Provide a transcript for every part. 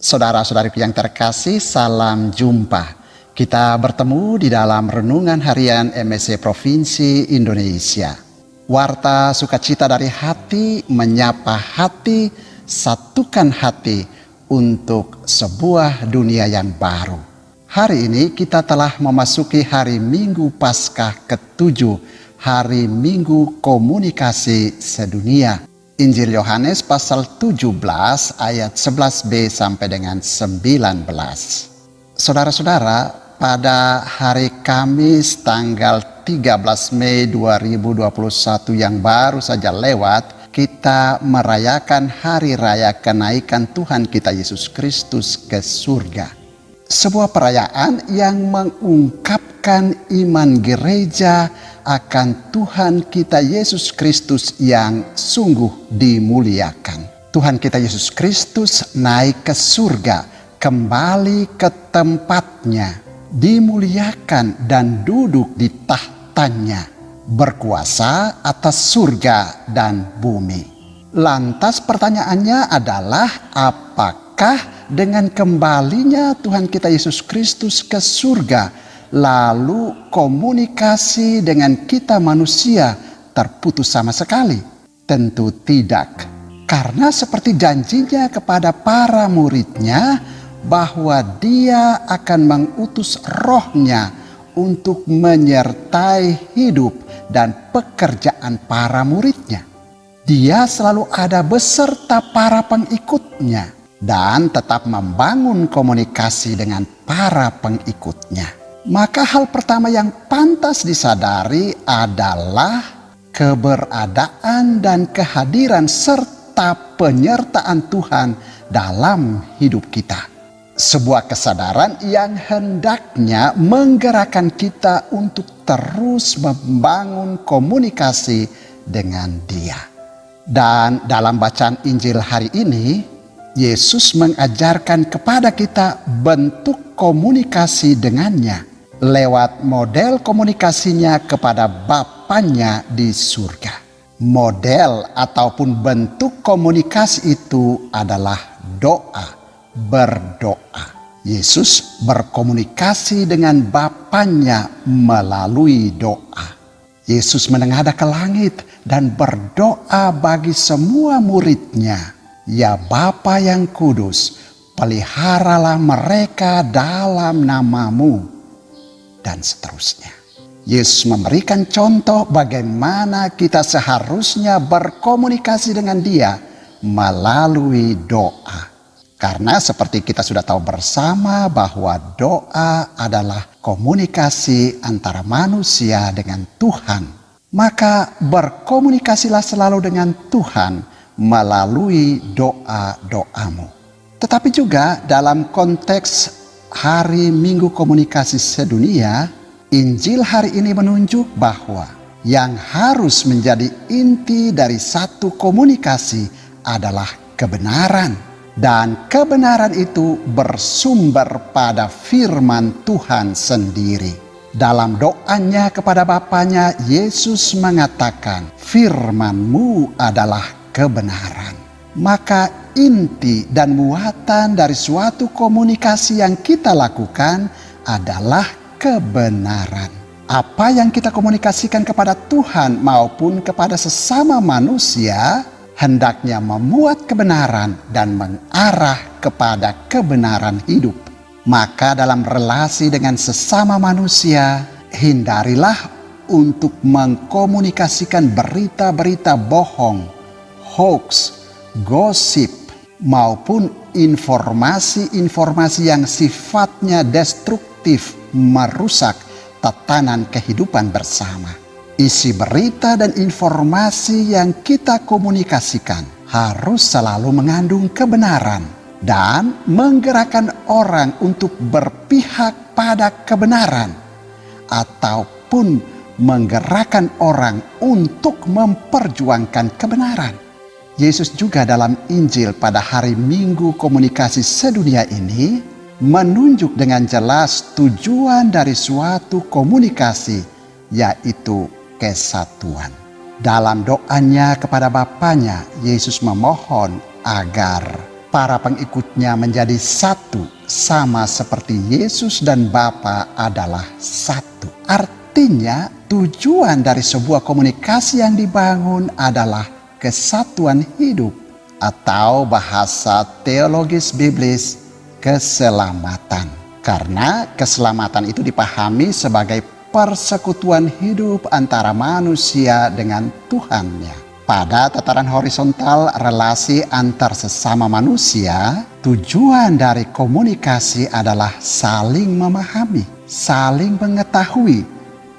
Saudara-saudariku yang terkasih, salam jumpa. Kita bertemu di dalam renungan harian MSC Provinsi Indonesia. Warta sukacita dari hati, menyapa hati, satukan hati untuk sebuah dunia yang baru. Hari ini kita telah memasuki hari Minggu Paskah ke-7, hari Minggu Komunikasi Sedunia. Injil Yohanes pasal 17 ayat 11b sampai dengan 19. Saudara-saudara, pada hari Kamis tanggal 13 Mei 2021 yang baru saja lewat, kita merayakan hari raya kenaikan Tuhan kita Yesus Kristus ke surga. Sebuah perayaan yang mengungkapkan iman gereja akan Tuhan kita Yesus Kristus yang sungguh dimuliakan. Tuhan kita Yesus Kristus naik ke surga, kembali ke tempatnya, dimuliakan dan duduk di tahtanya, berkuasa atas surga dan bumi. Lantas pertanyaannya adalah, apakah dengan kembalinya Tuhan kita Yesus Kristus ke surga, lalu komunikasi dengan kita manusia terputus sama sekali? Tentu tidak. Karena seperti janjinya kepada para muridnya bahwa dia akan mengutus rohnya untuk menyertai hidup dan pekerjaan para muridnya. Dia selalu ada beserta para pengikutnya dan tetap membangun komunikasi dengan para pengikutnya. Maka hal pertama yang pantas disadari adalah keberadaan dan kehadiran serta penyertaan Tuhan dalam hidup kita. Sebuah kesadaran yang hendaknya menggerakkan kita untuk terus membangun komunikasi dengan Dia. Dan dalam bacaan Injil hari ini, Yesus mengajarkan kepada kita bentuk komunikasi dengannya lewat model komunikasinya kepada Bapanya di surga. Model ataupun bentuk komunikasi itu adalah doa, berdoa. Yesus berkomunikasi dengan Bapanya melalui doa. Yesus menengadah ke langit dan berdoa bagi semua muridnya. Ya Bapa yang kudus, peliharalah mereka dalam namamu, dan seterusnya. Yesus memberikan contoh bagaimana kita seharusnya berkomunikasi dengan Dia melalui doa. Karena seperti kita sudah tahu bersama bahwa doa adalah komunikasi antara manusia dengan Tuhan. Maka berkomunikasilah selalu dengan Tuhan melalui doa-doamu. Tetapi juga dalam konteks hari Minggu Komunikasi Sedunia, Injil hari ini menunjuk bahwa yang harus menjadi inti dari satu komunikasi adalah kebenaran. Dan kebenaran itu bersumber pada firman Tuhan sendiri. Dalam doanya kepada Bapanya, Yesus mengatakan, firman-Mu adalah kebenaran. Maka inti dan muatan dari suatu komunikasi yang kita lakukan adalah kebenaran. Apa yang kita komunikasikan kepada Tuhan maupun kepada sesama manusia hendaknya memuat kebenaran dan mengarah kepada kebenaran hidup. Maka dalam relasi dengan sesama manusia, hindarilah untuk mengkomunikasikan berita-berita bohong, hoax, gosip, maupun informasi-informasi yang sifatnya destruktif, merusak tatanan kehidupan bersama. Isi berita dan informasi yang kita komunikasikan harus selalu mengandung kebenaran dan menggerakkan orang untuk berpihak pada kebenaran, ataupun menggerakkan orang untuk memperjuangkan kebenaran. Yesus juga dalam Injil pada hari Minggu Komunikasi Sedunia ini menunjuk dengan jelas tujuan dari suatu komunikasi, yaitu kesatuan. Dalam doanya kepada Bapanya, Yesus memohon agar Para pengikutnya menjadi satu, sama seperti Yesus dan Bapa adalah satu. Artinya tujuan dari sebuah komunikasi yang dibangun adalah kesatuan hidup, atau bahasa teologis biblis, keselamatan. Karena keselamatan itu dipahami sebagai persekutuan hidup antara manusia dengan Tuhannya. Pada tataran horizontal relasi antar sesama manusia, tujuan dari komunikasi adalah saling memahami, saling mengetahui,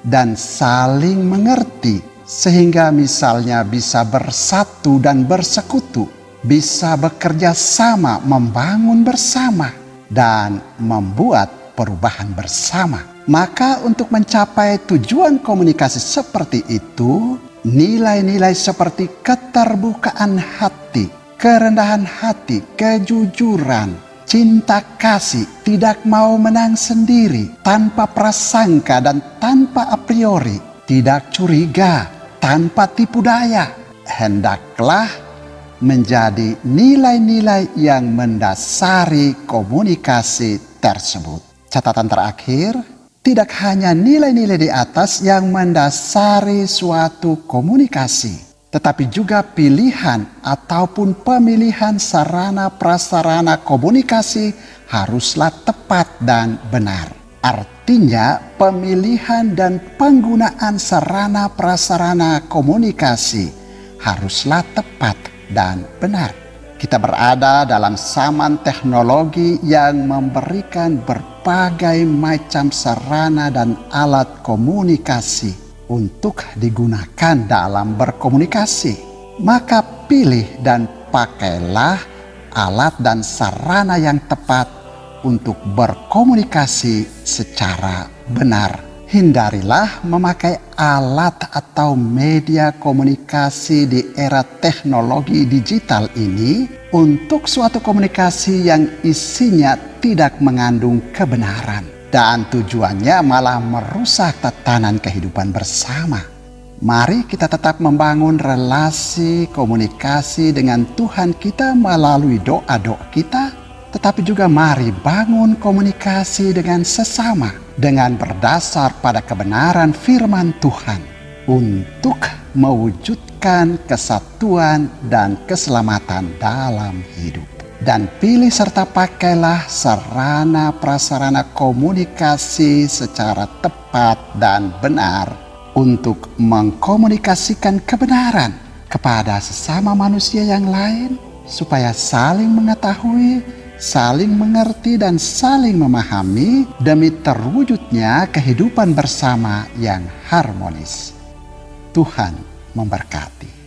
dan saling mengerti, sehingga misalnya bisa bersatu dan bersekutu, bisa bekerja sama, membangun bersama, dan membuat perubahan bersama. Maka untuk mencapai tujuan komunikasi seperti itu, nilai-nilai seperti keterbukaan hati, kerendahan hati, kejujuran, cinta kasih, tidak mau menang sendiri, tanpa prasangka dan tanpa a priori, tidak curiga, tanpa tipu daya, hendaklah menjadi nilai-nilai yang mendasari komunikasi tersebut. Catatan terakhir, tidak hanya nilai-nilai di atas yang mendasari suatu komunikasi, tetapi juga pilihan ataupun pemilihan sarana prasarana komunikasi haruslah tepat dan benar. Artinya, pemilihan dan penggunaan sarana prasarana komunikasi haruslah tepat dan benar. Kita berada dalam zaman teknologi yang memberikan berbagai macam sarana dan alat komunikasi untuk digunakan dalam berkomunikasi. Maka pilih dan pakailah alat dan sarana yang tepat untuk berkomunikasi secara benar. Hindarilah memakai alat atau media komunikasi di era teknologi digital ini untuk suatu komunikasi yang isinya tidak mengandung kebenaran dan tujuannya malah merusak tatanan kehidupan bersama. Mari kita tetap membangun relasi komunikasi dengan Tuhan kita melalui doa-doa kita, tetapi juga mari bangun komunikasi dengan sesama dengan berdasar pada kebenaran firman Tuhan untuk mewujudkan kesatuan dan keselamatan dalam hidup. Dan pilih serta pakailah sarana prasarana komunikasi secara tepat dan benar untuk mengkomunikasikan kebenaran kepada sesama manusia yang lain, supaya saling mengetahui, saling mengerti, dan saling memahami demi terwujudnya kehidupan bersama yang harmonis. Tuhan memberkati.